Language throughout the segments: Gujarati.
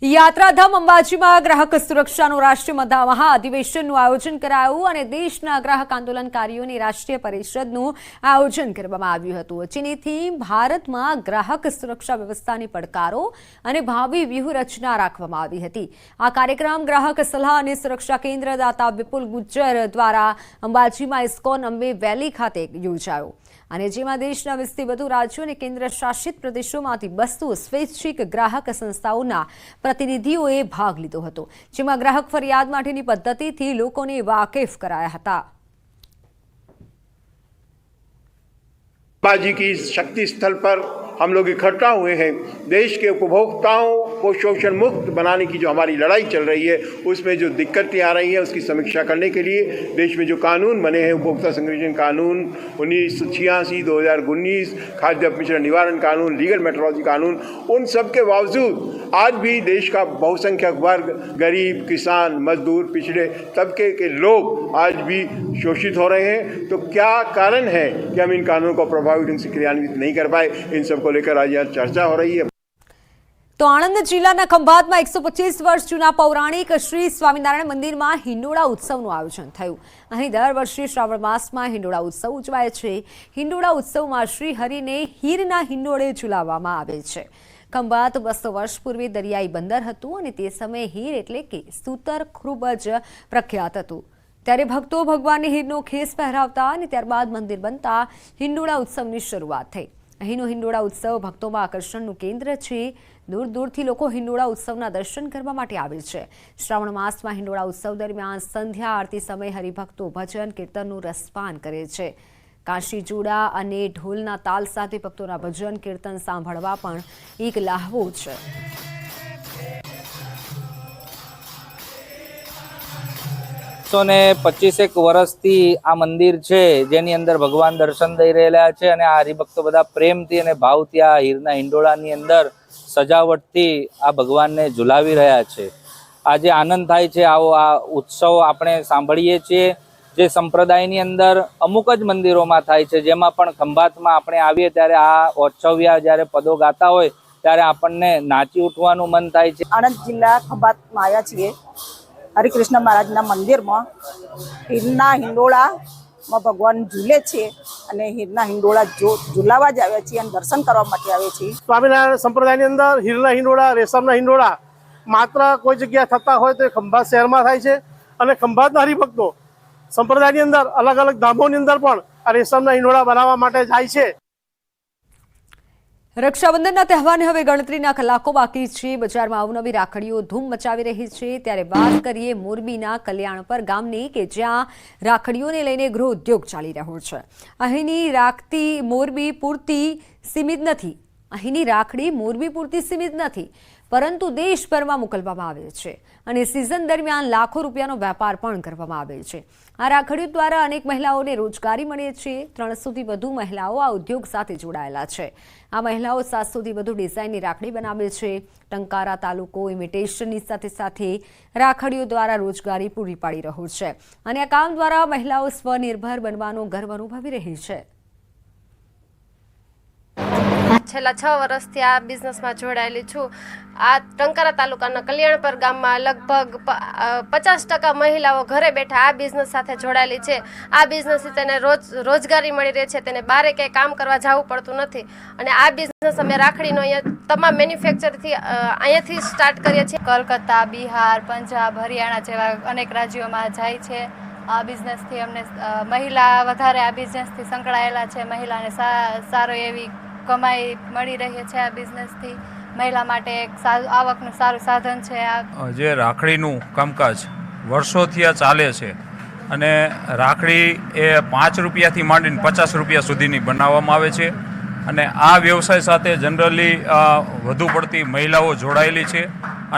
યાત્રાધામ અંબાજીમાં ગ્રાહક સુરક્ષાનું રાષ્ટ્રીય મહાઅધિવેશનનું આયોજન કરાયું અને દેશના ગ્રાહક આંદોલનકારીઓની રાષ્ટ્રીય પરિષદનું આયોજન કરવામાં આવ્યું હતું। જેની થીમ ભારતમાં ગ્રાહક સુરક્ષા વ્યવસ્થાની પડકારો અને ભાવિ વ્યૂહરચના રાખવામાં આવી હતી। આ કાર્યક્રમ ગ્રાહક સલાહ અને સુરક્ષા કેન્દ્ર દાતા વિપુલ ગુજ્જર દ્વારા અંબાજીમાં ઇસ્કોન અંબે વેલી ખાતે યોજાયો અને જેમાં દેશના 20થી વધુ રાજ્યો અને કેન્દ્ર શાસિત પ્રદેશોમાંથી 200 સ્વૈચ્છિક ગ્રાહક સંસ્થાઓના પ્રતિનિધિઓએ ભાગ લીધો હતો, જેમાં ગ્રાહક ફરિયાદ માટેની પદ્ધતિથી લોકોને વાકેફ કરાયા હતા। अंबाजी की शक्ति स्थल पर हम लोग इकट्ठा हुए हैं। देश के उपभोक्ताओं को शोषण मुक्त बनाने की जो हमारी लड़ाई चल रही है उसमें जो दिक्कतें आ रही हैं उसकी समीक्षा करने के लिए देश में जो कानून बने हैं, उपभोक्ता संरक्षण कानून 1986, 2019, खाद्य अपमिश्रण निवारण कानून, लीगल मेट्रोलॉजी कानून, उन सब के बावजूद आज भी देश का बहुसंख्यक वर्ग, गरीब, किसान, मजदूर, पिछड़े तबके के लोग आज भी शोषित हो रहे हैं। तो क्या कारण है कि हम इन कानूनों को प्रभावी ढंग से क्रियान्वित नहीं कर पाए? इन सबको लेकर आज यहाँ चर्चा हो रही है। तो आणंद जिल्लाના ખંભાતમાં 125 વર્ષ જૂના પૌરાણિક શ્રી સ્વામિનારાયણ મંદિરમાં હિંડોળા ઉત્સવનું આયોજન થયું। અહીં દર વર્ષે શ્રાવણ માસમાં હિંડોળા ઉત્સવ ઉજવાય છે। હિંડોળા ઉત્સવમાં શ્રી હરિને હીરના હિંડોળે ઝુલાવવામાં આવે છે। ખંભાત 200 વર્ષ પૂર્વે દરિયાઈ બંદર હતું અને તે સમયે હીર એટલે કે સૂતર ખૂબ જ પ્રખ્યાત હતું। ત્યારે ભક્તો ભગવાનને હીરનો ખેસ પહેરાવતા અને ત્યારબાદ મંદિર બનતા હિંડોળા ઉત્સવની શરૂઆત થઈ। અહીંનો હિંડોળા ઉત્સવ ભક્તોમાં આકર્ષણનું કેન્દ્ર છે। દૂર દૂરથી લોકો હિંડોળા ઉત્સવના દર્શન કરવા માટે આવે છે। શ્રાવણ માસમાં હિંડોળા ઉત્સવ દરમિયાન સંધ્યા આરતી સમયે હરિભક્તો ભજન કીર્તનનું રસપાન કરે છે। કાશી જોડા અને ઢોલના તાલ સાથે ભક્તોના ભજન કીર્તન સાંભળવા પણ એક લહાવો છે। ने 25 વર્ષથી આ મંદિર છે જેની અંદર ભગવાન દર્શન દઈ રહેલા છે અને આ હરિભક્તો બધા પ્રેમથી અને ભાવથી આ હીરના હિંડોળાની અંદર સજાવટથી આ ભગવાનને ઝુલાવી રહ્યા છે। આજે આનંદ થાય છે। આવો આ ઉત્સવ આપણે સાંભળીએ છીએ જે સંપ્રદાયની અંદર અમુક જ મંદિરોમાં થાય છે, જેમાં પણ ખંભાતમાં આપણે આવીએ ત્યારે આ ઓછવ્યા જ્યારે પદો ગાતા હોય ત્યારે આપણને નાચી ઉઠવાનું મન થાય છે। આણંદ જિલ્લા ખંભાતમાં આવ્યા છીએ। હરિકૃષ્ણ મહારાજના મંદિરમાં હીરના હિંડોળામાં ભગવાન ઝૂલે છે અને હીરના હિંડોળા ઝૂલાવા જ આવ્યા છીએ અને દર્શન કરવા માટે આવ્યા છીએ। સ્વામિનારાયણ સંપ્રદાયની અંદર હીરના હિંડોળા, રેશમના હિંડોળા માત્ર કોઈ જગ્યા થતા હોય તો ખંભાત શહેરમાં થાય છે અને ખંભાતના હરિભક્તો સંપ્રદાયની અંદર અલગ અલગ ધામોની અંદર પણ આ રેશમના હિંડોળા બનાવવા માટે જાય છે। રક્ષાબંધનના તહેવારને હવે ગણતરીના કલાકો બાકી છે। બજારમાં અવનવી રાખડીઓ ધૂમ મચાવી રહી છે। ત્યારે વાત કરીએ મોરબીના કલ્યાણપર ગામની કે જ્યાં રાખડીઓને લઈને ગૃહ ઉદ્યોગ ચાલી રહ્યો છે। અહીંની રાખડી મોરબી પૂરતી સીમિત નથી। અહીંની રાખડી મોરબી પૂરતી સીમિત નથી પરંતુ દેશભરમાં મોકલવામાં આવે છે અને સિઝન દરમિયાન લાખો રૂપિયાનો વેપાર પણ કરવામાં આવે છે। આ રાખડીઓ દ્વારા અનેક મહિલાઓને રોજગારી મળે છે। 300થી વધુ મહિલાઓ આ ઉદ્યોગ સાથે જોડાયેલા છે। આ મહિલાઓ 700થી વધુ ડિઝાઇનની રાખડી બનાવે છે। ટંકારા તાલુકો ઇમિટેશનની સાથે સાથે રાખડીઓ દ્વારા રોજગારી પૂરી પાડી રહ્યો છે અને આ કામ દ્વારા મહિલાઓ સ્વનિર્ભર બનવાનો ગર્વ અનુભવી રહી છે। છેલ્લા 6 વર્ષથી આ બિઝનેસમાં જોડાયેલી છું। આ ટંકારા તાલુકાના કલ્યાણપર ગામમાં લગભગ 50% મહિલાઓ ઘરે બેઠા આ બિઝનેસ સાથે જોડાયેલી છે। આ બિઝનેસથી તેને રોજગારી મળી રહે છે। તેને બહાર ક્યાંય કામ કરવા જવું પડતું નથી અને આ બિઝનેસ અમે રાખડીનો અહીંયા તમામ મેન્યુફેક્ચરથી અહીંયાથી સ્ટાર્ટ કરીએ છીએ। કોલકાતા, બિહાર, પંજાબ, હરિયાણા જેવા અનેક રાજ્યોમાં જાય છે। આ બિઝનેસથી અમને મહિલા વધારે આ બિઝનેસથી સંકળાયેલા છે। મહિલાને સારો એવી કમાઈ મળી રહી છે। આ બિઝનેસથી મહિલા માટે એક આવકનું સારું સાધન છે। આ જે રાખડીનું કામકાજ વર્ષોથી આ ચાલે છે અને રાખડી એ 5 રૂપિયાથી માંડીને 50 રૂપિયા સુધીની બનાવવામાં આવે છે અને આ વ્યવસાય સાથે જનરલી વધુ પડતી મહિલાઓ જોડાયેલી છે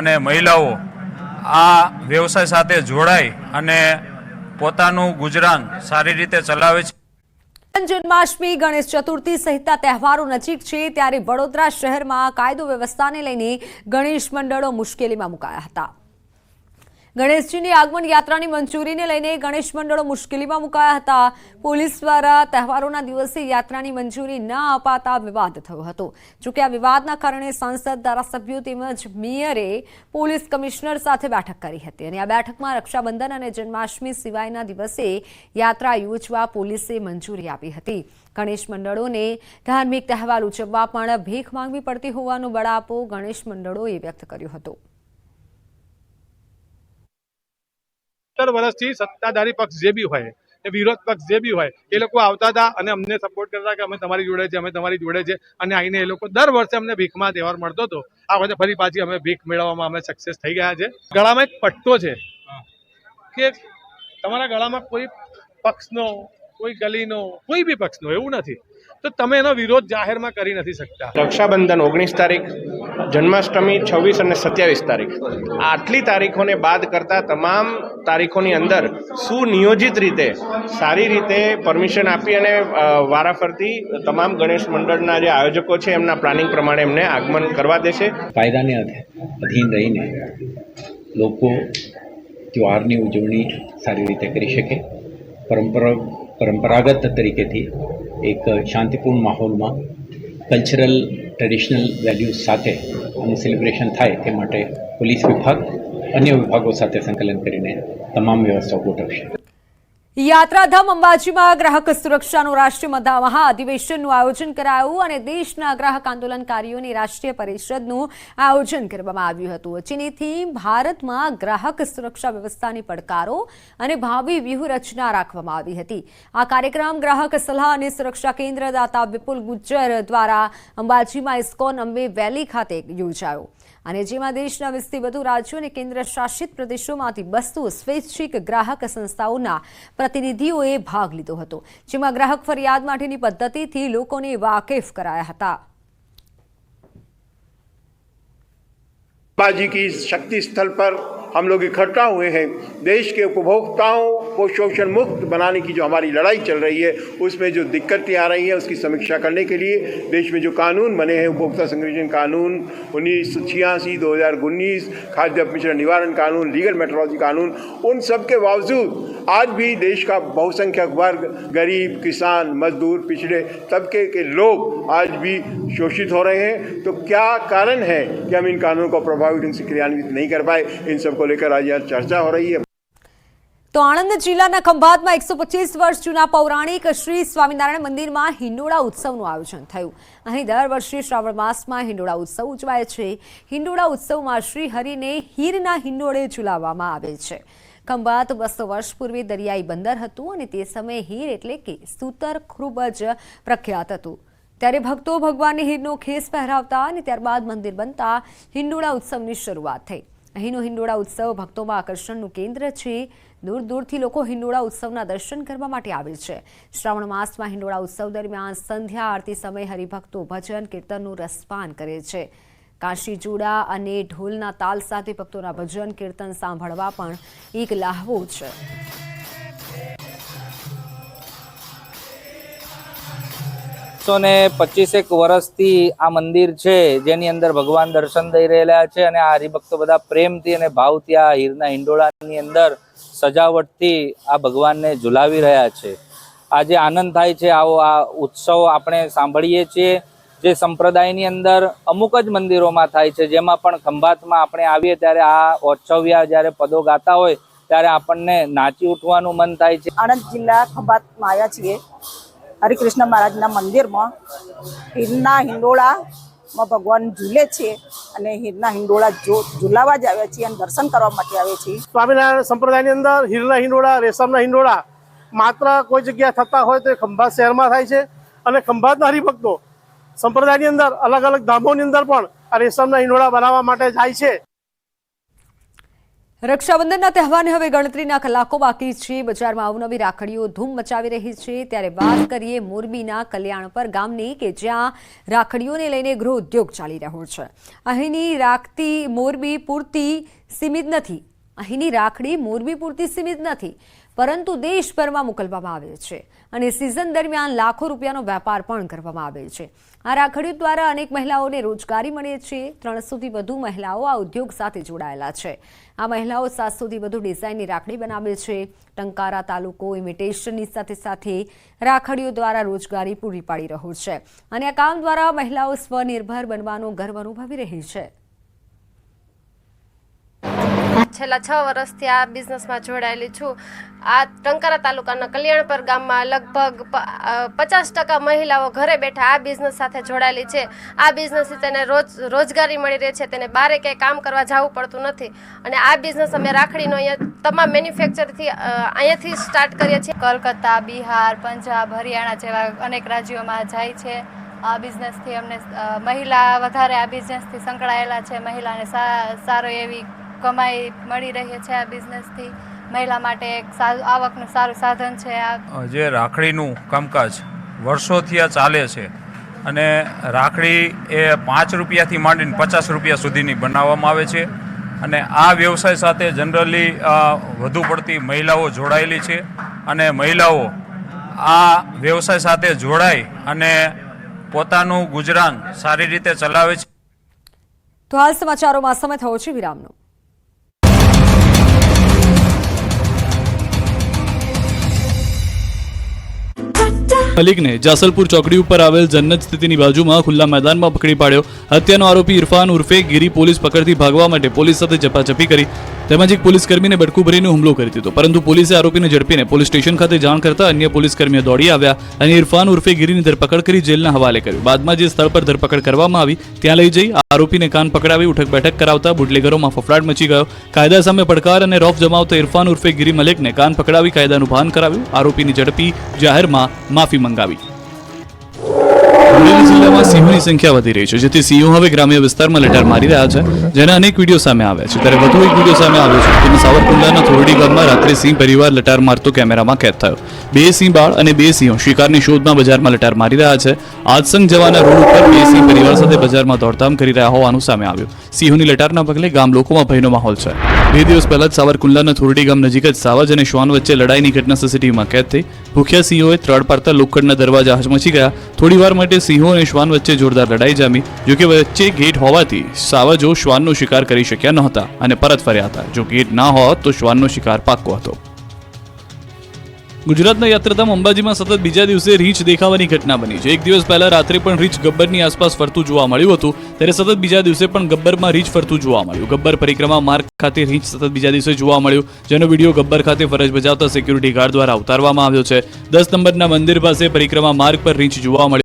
અને મહિલાઓ આ વ્યવસાય સાથે જોડાઈ અને પોતાનું ગુજરાન સારી રીતે ચલાવે છે। જન્માષ્ટમી, ગણેશ ચતુર્થી સહિતના તહેવારો નજીક છે ત્યારે વડોદરા શહેરમાં કાયદો વ્યવસ્થાને લઈને ગણેશ મંડળો મુશ્કેલીમાં મુકાયા હતા। ગણેશજીની આગમન યાત્રાની મંજૂરીને લઈને ગણેશ મંડળો મુશ્કેલીમાં મુકાયા હતા. પોલીસ દ્વારા તહેવારોના દિવસે યાત્રાની મંજૂરી ન અપાતા વિવાદ થયો હતો. જોકે આ વિવાદના કારણે સાંસદ, ધારાસભ્યો તેમજ મેયરે પોલીસ કમિશનર સાથે બેઠક કરી હતી અને આ બેઠકમાં રક્ષાબંધન અને જન્માષ્ટમી સિવાયના દિવસે યાત્રા યોજવા પોલીસે મંજૂરી આપી હતી. ગણેશ મંડળોને ધાર્મિક તહેવાર ઉજવવા પણ ભીખ માંગવી પડતી હોવાનો બળાપો ગણેશ મંડળોએ વ્યક્ત કર્યો હતો. 70 વર્ષથી સત્તાધારી પક્ષ જે બી હોય, એ વિરોધ પક્ષ જે બી હોય, એ લોકો આવતા હતા અને અમને સપોર્ટ કરતા કે અમે તમારી જોડે છે, અમે તમારી જોડે છે, અને આવીને એ લોકો દર વર્ષે અમને ભીખમાં તહેવાર મળતો હતો. આ વખતે ફરી પાછી અમે ભીખ મેળવવામાં અમે સક્સેસ થઈ ગયા છે. ગળામાં એક પટ્ટો છે કે તમારા ગળામાં કોઈ પક્ષનો, કોઈ ગલીનો, કોઈ બી પક્ષનો એવું નથી, તો તમે એનો વિરોધ જાહેરમાં કરી નથી શકતા. રક્ષાબંધન 19 તારીખ, જન્માષ્ટમી 26 અને 27 તારીખ, આટલી તારીખોને બાદ કરતા તમામ તારીખોની અંદર સુનિયોજિત રીતે, સારી રીતે પરમિશન આપી અને વારાફરતી તમામ ગણેશ મંડળના જે આયોજકો છે એમના પ્લાનિંગ પ્રમાણે એમને આગમન કરવા દેશે. કાયદાને અધીન રહીને લોકો તહેવારની ઉજવણી સારી રીતે કરી શકે, પરંપરાગત તરીકેથી એક શાંતિપૂર્ણ માહોલમાં કલ્ચરલ ટ્રેડિશનલ વેલ્યુઝ સાથે આનું સેલિબ્રેશન થાય તે માટે પોલીસ વિભાગ અન્ય વિભાગો સાથે સંકલન કરીને તમામ વ્યવસ્થાઓ ગોઠવશે. યાત્રાધામ અંબાજીમાં ગ્રાહક સુરક્ષાનું રાષ્ટ્રીય મહાઅધિવેશનનું આયોજન કરાયું અને દેશના ગ્રાહક આંદોલનકારીઓની રાષ્ટ્રીય પરિષદનું આયોજન કરવામાં આવ્યું હતું. જેની થીમ ભારતમાં ગ્રાહક સુરક્ષા વ્યવસ્થાની પડકારો અને ભાવિ વ્યૂહરચના રાખવામાં આવી હતી. આ કાર્યક્રમ ગ્રાહક સલાહ અને સુરક્ષા કેન્દ્ર દાતા વિપુલ ગુજ્જર દ્વારા અંબાજીમાં ઇસ્કોન અંબે વેલી ખાતે યોજાયો અને જેમાં દેશના 20થી વધુ રાજ્યો અને કેન્દ્ર શાસિત પ્રદેશોમાંથી 200 સ્વૈચ્છિક ગ્રાહક સંસ્થાઓના પ્રતિનિધિઓએ ભાગ લીધો હતો. જેમાં ગ્રાહક ફરિયાદ માટેની પદ્ધતિથી લોકોને વાકેફ કરાયા હતા. बाजी की शक्ति स्थल पर हम लोग इकट्ठा हुए हैं. देश के उपभोक्ताओं को शोषण मुक्त बनाने की जो हमारी लड़ाई चल रही है, उसमें जो दिक्कतें आ रही हैं उसकी समीक्षा करने के लिए देश में जो कानून बने हैं, उपभोक्ता संरक्षण कानून 1986, 2019, खाद्य अपमिश्रण निवारण कानून, लीगल मेट्रोलॉजी कानून, उन सब के बावजूद आज भी देश का बहुसंख्यक वर्ग, गरीब, किसान, मजदूर, पिछड़े तबके के लोग आज भी शोषित हो रहे हैं. तो क्या कारण है कि हम इन कानूनों को प्रभावी ढंग से क्रियान्वित नहीं कर पाए? इन सब को लेकर आज यहाँ चर्चा हो रही है. તો આણંદ જિલ્લાના ખંભાતમાં 125 વર્ષ જૂના પૌરાણિક શ્રી સ્વામિનારાયણ મંદિરમાં હિંડોળા ઉત્સવનું આયોજન થયું. અહીં દર વર્ષે શ્રાવણ માસમાં હિંડોળા ઉત્સવ ઉજવાય છે. હિંડોળા ઉત્સવમાં શ્રી હરિને હીરના હિંડોળે ઝુલાવવામાં આવે છે. ખંભાત 200 વર્ષ પૂર્વે દરિયાઈ બંદર હતું અને તે સમયે હીર એટલે કે સૂતર ખૂબ જ પ્રખ્યાત હતું. ત્યારે ભક્તો ભગવાનને હીરનો ખેસ પહેરાવતા અને ત્યારબાદ મંદિર બનતા હિંડોળા ઉત્સવની શરૂઆત થઈ. અહીંનો હિંડોળા ઉત્સવ ભક્તોમાં આકર્ષણનું કેન્દ્ર છે. દૂર દૂરથી લોકો હિંડોળા ઉત્સવના દર્શન કરવા માટે આવે છે. શ્રાવણ માસમાં હિંડોળા ઉત્સવ દરમિયાન સંધ્યા આરતી સમયે હરિભક્તો ભજન કીર્તનનું રસપાન કરે છે. કાશી ચૂડા અને ઢોલના તાલ સાથે ભક્તોના ભજન કીર્તન સાંભળવા પણ એક લહાવો છે. ને 25 વર્ષથી આ મંદિર છે જેની અંદર ભગવાન દર્શન દઈ રહેલા છે અને આ હરિભક્તો બધા પ્રેમથી અને ભાવથી આ હીરના હિંડોળાની અંદર સજાવટથી આ ભગવાનને ઝુલાવી રહ્યા છે. આજે આનંદ થાય છે. આવો આ ઉત્સવ આપણે સાંભળીએ છીએ જે સંપ્રદાયની અંદર અમુક જ મંદિરોમાં થાય છે, જેમાં પણ ખંભાતમાં આપણે આવીએ ત્યારે આ ઓછવ્યા જ્યારે પદો ગાતા હોય ત્યારે આપણને નાચી ઉઠવાનું મન થાય છે. આણંદ જિલ્લા ખંભાતમાં આવ્યા છીએ. હરિકૃષ્ણ મહારાજના મંદિરમાં હીરના હિંડોળામાં ભગવાન ઝૂલે છે અને હીરના હિંડોળા ઝુલાવા જ આવ્યા છીએ અને દર્શન કરવા માટે આવ્યા છીએ. સ્વામિનારાયણ સંપ્રદાયની અંદર હીરના હિંડોળા, રેશમના હિંડોળા માત્ર કોઈ જગ્યાએ થતા હોય તો એ ખંભાત શહેરમાં થાય છે અને ખંભાતના હરિભક્તો સંપ્રદાયની અંદર અલગ અલગ ધામોની અંદર પણ આ રેશમના હિંડોળા બનાવવા માટે જાય છે. રક્ષાબંધનના તહેવારને હવે ગણતરીના કલાકો બાકી છે. બજારમાં અવનવી રાખડીઓ ધૂમ મચાવી રહી છે. ત્યારે વાત કરીએ મોરબીના કલ્યાણપર ગામની કે જ્યાં રાખડીઓને લઈને ગૃહ ઉદ્યોગ ચાલી રહ્યો છે. અહીંની રાખડી મોરબી પૂરતી સીમિત નથી. પરંતુ દેશભરમાં મોકલવામાં આવે છે અને સિઝન દરમિયાન લાખો રૂપિયાનો વેપાર પણ કરવામાં આવે છે. આ રાખડીઓ દ્વારા અનેક મહિલાઓને રોજગારી મળે છે. 300થી વધુ મહિલાઓ આ ઉદ્યોગ સાથે જોડાયેલા છે. આ મહિલાઓ 700થી વધુ ડિઝાઇનની રાખડી બનાવે છે. ટંકારા તાલુકો ઇમિટેશનની સાથે સાથે રાખડીઓ દ્વારા રોજગારી પૂરી પાડી રહ્યો છે અને આ કામ દ્વારા મહિલાઓ સ્વનિર્ભર બનવાનો ગર્વ અનુભવી રહી છે. છેલ્લા 6 વર્ષથી આ બિઝનેસમાં જોડાયેલી છું. આ ટંકારા તાલુકાના કલ્યાણપર ગામમાં લગભગ 50% મહિલાઓ ઘરે બેઠા આ બિઝનેસ સાથે જોડાયેલી છે. આ બિઝનેસથી તેને રોજગારી મળી રહે છે. તેને બહાર ક્યાંય કામ કરવા જવું પડતું નથી અને આ બિઝનેસ અમે રાખડીનો અહીંયા તમામ મેન્યુફેક્ચરથી અહીંયાથી સ્ટાર્ટ કરીએ છીએ. કોલકાતા, બિહાર, પંજાબ, હરિયાણા જેવા અનેક રાજ્યોમાં જાય છે. આ બિઝનેસથી અમને મહિલા વધારે આ બિઝનેસથી સંકળાયેલા છે. મહિલાને સારો એવી કમાઈ મળી રહી છે. આ બિઝનેસથી મહિલા માટે એક આવકનું સારું સાધન છે. જે રાખડીનું કામકાજ વર્ષોથી આ ચાલે છે અને રાખડી એ 5 રૂપિયાથી માંડીને 50 રૂપિયા સુધીની બનાવવામાં આવે છે અને આ વ્યવસાય સાથે જનરલી વધુ પડતી મહિલાઓ જોડાયેલી છે અને મહિલાઓ આ વ્યવસાય સાથે જોડાઈ અને પોતાનું ગુજરાન સારી રીતે ચલાવે છે. તો હાલ સમાચારોમાં સમય થયો છે વિરામનો. મલિકને જાસલપુર ચોકડી ઉપર આવેલ જન્નત સ્થિતિની બાજુમાં ખુલ્લા મેદાનમાં પકડી પાડ્યો. હત્યાનો આરોપી ઇરફાન ઉર્ફે ગીરી પોલીસ પકડથી ભાગવા માટે પોલીસ સાથે ઝપાઝપી કરી તેમજ એક પોલીસકર્મીને બટકું ભરીને હુમલો કરી દીધો, પરંતુ પોલીસે આરોપીને ઝડપીને પોલીસ સ્ટેશન ખાતે જાણ કરતા અન્ય પોલીસકર્મીઓ દોડી આવ્યા અને ઇરફાન ઉર્ફે ગીરીની ધરપકડ કરી જેલના હવાલે કર્યું. બાદમાં જે સ્થળ પર ધરપકડ કરવામાં આવી ત્યાં લઈ જઈ આરોપીને કાન પકડાવી ઉઠક બેઠક કરાવતા બુટલેગરોમાં ફફડાટ મચી ગયો. કાયદા સામે પડકાર અને રોફ જમાવતા ઇરફાન ઉર્ફે ગીરી મલિકને કાન પકડાવી કાયદાનું ભાન કરાવ્યું. આરોપીની ઝડપી જાહેરમાં માફી મંગાવી. અમરેલી જિલ્લામાં સિંહોની સંખ્યા વધી રહી છે, જેથી સિંહો હવે ગ્રામ્ય વિસ્તારમાં લટાર મારી રહ્યા છે, જેના અનેક વિડીયો સામે આવ્યા છે. ત્યારે વધુ એક વિડીયો સામે આવ્યો છે જેમાં સાવરકુંડલાના થોરડી ગામમાં રાત્રે સિંહ પરિવાર લટાર મારતો કેમેરામાં કેદ થયો. 2 સિંહ બાળ અને 2 સિંહો શિકારની શોધમાં બજારમાં લટાર મારી રહ્યા છે. આદસંગ જવાના રોડ ઉપર 2 સિંહ પરિવાર સાથે બજારમાં દોડધામ કરી રહ્યા હોવાનું સામે આવ્યું. સિંહોની લટારના પગલે ગામ લોકોમાં ભયનો માહોલ છે. 2 દિવસ પહેલા જ સાવરકુંડલાના થોરડી ગામ નજીક જ સાવજ અને શ્વાન વચ્ચે લડાઈની ઘટના સીસીટીવીમાં કેદ થઈ. ભૂખ્યા સિંહોએ ત્રાડ પાડતા લોખંડના દરવાજા હચમચી ગયા. થોડીવાર માટે સિંહો અને શ્વાન વચ્ચે જોરદાર લડાઈ જામી. જોકે વચ્ચે ગેટ હોવાથી સાવજો શ્વાનનો શિકાર કરી શક્યા નહોતા અને પરત ફર્યા હતા. જો ગેટ ના હોત તો શ્વાનનો શિકાર પાક્કો હતો. ગુજરાતના યાત્રાધામ અંબાજીમાં સતત બીજા દિવસે રીંછ દેખાવાની ઘટના બની છે. એક દિવસ પહેલા રાત્રે પણ રીંછ ગબ્બરની આસપાસ ફરતું જોવા મળ્યું હતું, ત્યારે સતત બીજા દિવસે પણ ગબ્બરમાં રીંછ ફરતું જોવા મળ્યું. ગબ્બર પરિક્રમા માર્ગ ખાતે રીંછ સતત બીજા દિવસે જોવા મળ્યું, જેનો વિડીયો ગબ્બર ખાતે ફરજ બજાવતા સિક્યુરિટી ગાર્ડ દ્વારા ઉતારવામાં આવ્યો છે. 10 નંબરના મંદિર પાસે પરિક્રમા માર્ગ પર રીંછ જોવા મળ્યું.